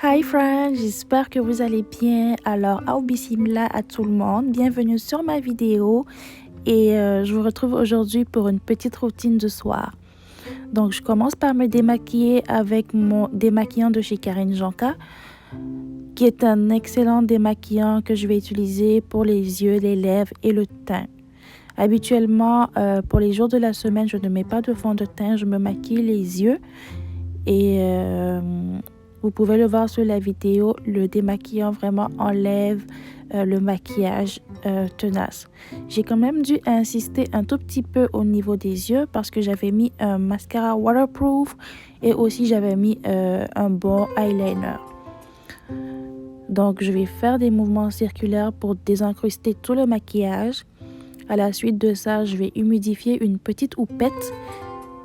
Hi friends, j'espère que vous allez bien. Alors, Bismillah à tout le monde, bienvenue sur ma vidéo et je vous retrouve aujourd'hui pour une petite routine du soir. Donc, je commence par me démaquiller avec mon démaquillant de chez Karine Janka, qui est un excellent démaquillant que je vais utiliser pour les yeux, les lèvres et le teint. Habituellement, pour les jours de la semaine, je ne mets pas de fond de teint, je me maquille les yeux et vous pouvez le voir sur la vidéo, le démaquillant vraiment enlève le maquillage tenace. J'ai quand même dû insister un tout petit peu au niveau des yeux parce que j'avais mis un mascara waterproof et aussi j'avais mis un bon eyeliner. Donc je vais faire des mouvements circulaires pour désencruster tout le maquillage. À la suite de ça, je vais humidifier une petite houppette.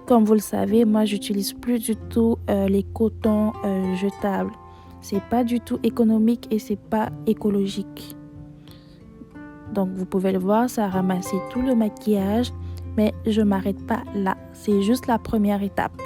Comme vous le savez, moi j'utilise plus du tout les cotons jetables. C'est pas du tout économique et c'est pas écologique. Donc vous pouvez le voir, ça a ramassé tout le maquillage, mais je m'arrête pas là. C'est juste la première étape.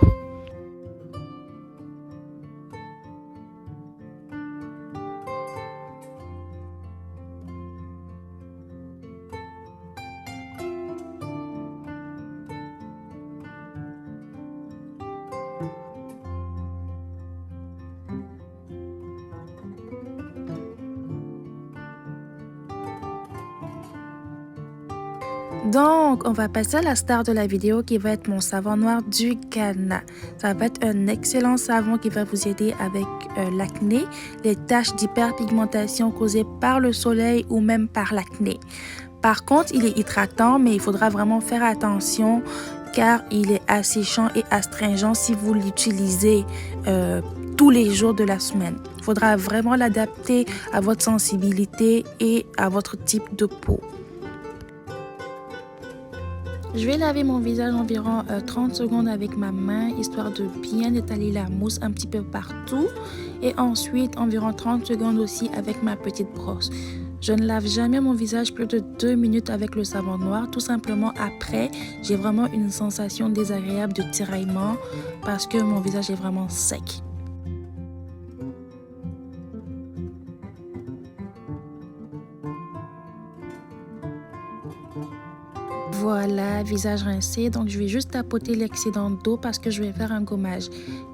Donc, on va passer à la star de la vidéo qui va être mon savon noir du Ghana. Ça va être un excellent savon qui va vous aider avec l'acné, les taches d'hyperpigmentation causées par le soleil ou même par l'acné. Par contre, il est hydratant, mais il faudra vraiment faire attention car il est asséchant et astringent si vous l'utilisez tous les jours de la semaine. Il faudra vraiment l'adapter à votre sensibilité et à votre type de peau. Je vais laver mon visage environ 30 secondes avec ma main, histoire de bien étaler la mousse un petit peu partout. Et ensuite, environ 30 secondes aussi avec ma petite brosse. Je ne lave jamais mon visage plus de 2 minutes avec le savon noir. Tout simplement après, j'ai vraiment une sensation désagréable de tiraillement parce que mon visage est vraiment sec. Voilà, visage rincé, donc je vais juste tapoter l'excédent d'eau parce que je vais faire un gommage.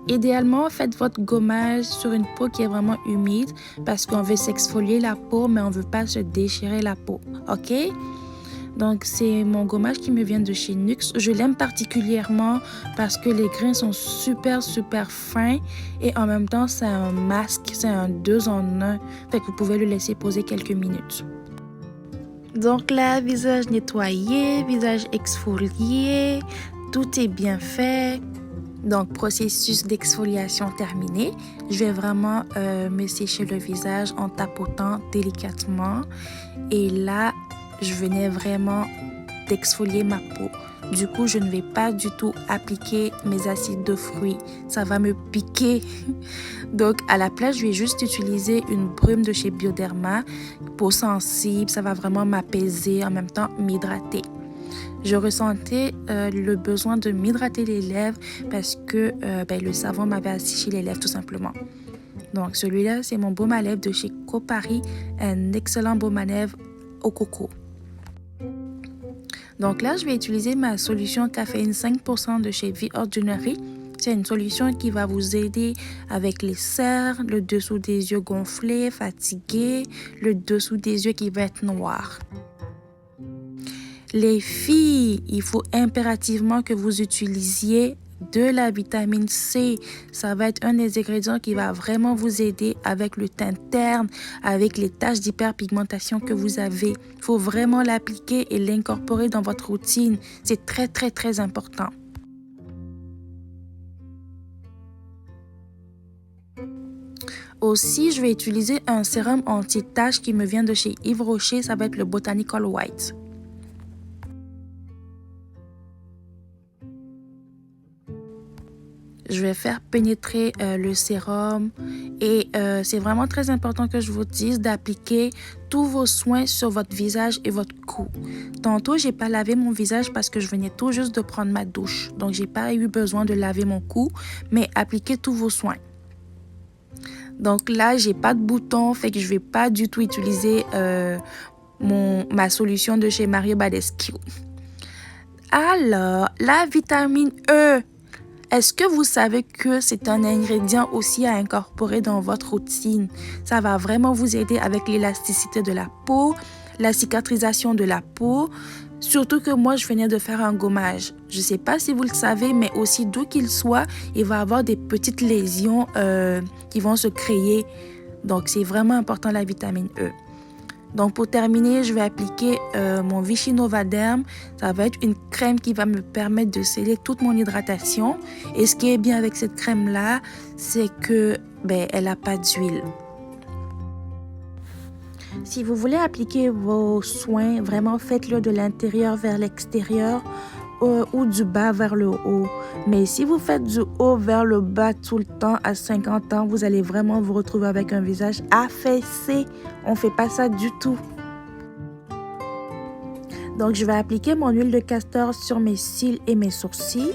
Idéalement, faites votre gommage sur une peau qui est vraiment humide parce qu'on veut s'exfolier la peau, mais on ne veut pas se déchirer la peau, ok? Donc c'est mon gommage qui me vient de chez NYX. Je l'aime particulièrement parce que les grains sont super fins et en même temps c'est un masque, c'est un 2 en 1, fait que vous pouvez le laisser poser quelques minutes. Donc là, visage nettoyé, visage exfolié, tout est bien fait. Donc processus d'exfoliation terminé. Je vais vraiment me sécher le visage en tapotant délicatement. Et là, je venais vraiment d'exfolier ma peau. Du coup, je ne vais pas du tout appliquer mes acides de fruits. Ça va me piquer. Donc, à la place, je vais juste utiliser une brume de chez Bioderma. Peau sensible, ça va vraiment m'apaiser, en même temps m'hydrater. Je ressentais le besoin de m'hydrater les lèvres parce que le savon m'avait asséché les lèvres tout simplement. Donc, celui-là, c'est mon baume à lèvres de chez Copari. Un excellent baume à lèvres au coco. Donc là, je vais utiliser ma solution caféine 5% de chez The Ordinary. C'est une solution qui va vous aider avec les cernes, le dessous des yeux gonflés, fatigués, le dessous des yeux qui va être noir. Les filles, il faut impérativement que vous utilisiez de la vitamine C. Ça va être un des ingrédients qui va vraiment vous aider avec le teint terne, avec les taches d'hyperpigmentation que vous avez. Il faut vraiment l'appliquer et l'incorporer dans votre routine. C'est très important. Aussi, je vais utiliser un sérum anti-tache qui me vient de chez Yves Rocher. Ça va être le Botanical White. Je vais faire pénétrer le sérum et c'est vraiment très important que je vous dise d'appliquer tous vos soins sur votre visage et votre cou. Tantôt, j'ai pas lavé mon visage parce que je venais tout juste de prendre ma douche. Donc, j'ai pas eu besoin de laver mon cou, mais appliquez tous vos soins. Donc là, j'ai pas de bouton, fait que je vais pas du tout utiliser ma solution de chez Mario Badescu. Alors, la vitamine E. Est-ce que vous savez que c'est un ingrédient aussi à incorporer dans votre routine? Ça va vraiment vous aider avec l'élasticité de la peau, la cicatrisation de la peau. Surtout que moi, je venais de faire un gommage. Je ne sais pas si vous le savez, mais aussi d'où qu'il soit, il va y avoir des petites lésions qui vont se créer. Donc, c'est vraiment important la vitamine E. Donc, pour terminer, je vais appliquer mon Vichy Novaderm. Ça va être une crème qui va me permettre de sceller toute mon hydratation. Et ce qui est bien avec cette crème-là, c'est que elle n'a pas d'huile. Si vous voulez appliquer vos soins, vraiment faites-le de l'intérieur vers l'extérieur ou du bas vers le haut. Mais si vous faites du haut vers le bas tout le temps à 50 ans, vous allez vraiment vous retrouver avec un visage affaissé. On ne fait pas ça du tout. Donc, je vais appliquer mon huile de castor sur mes cils et mes sourcils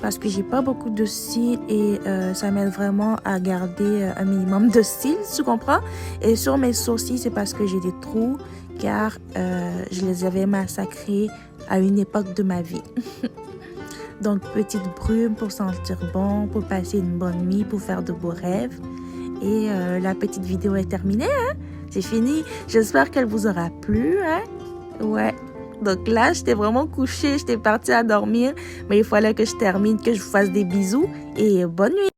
parce que j'ai pas beaucoup de cils et ça m'aide vraiment à garder un minimum de cils, tu comprends? Et sur mes sourcils, c'est parce que j'ai des trous car je les avais massacrés à une époque de ma vie. Donc, petite brume pour sentir bon, pour passer une bonne nuit, pour faire de beaux rêves. Et la petite vidéo est terminée, hein? C'est fini. J'espère qu'elle vous aura plu, hein? Ouais. Donc là, j'étais vraiment couchée, j'étais partie à dormir. Mais il fallait que je termine, que je vous fasse des bisous. Et bonne nuit!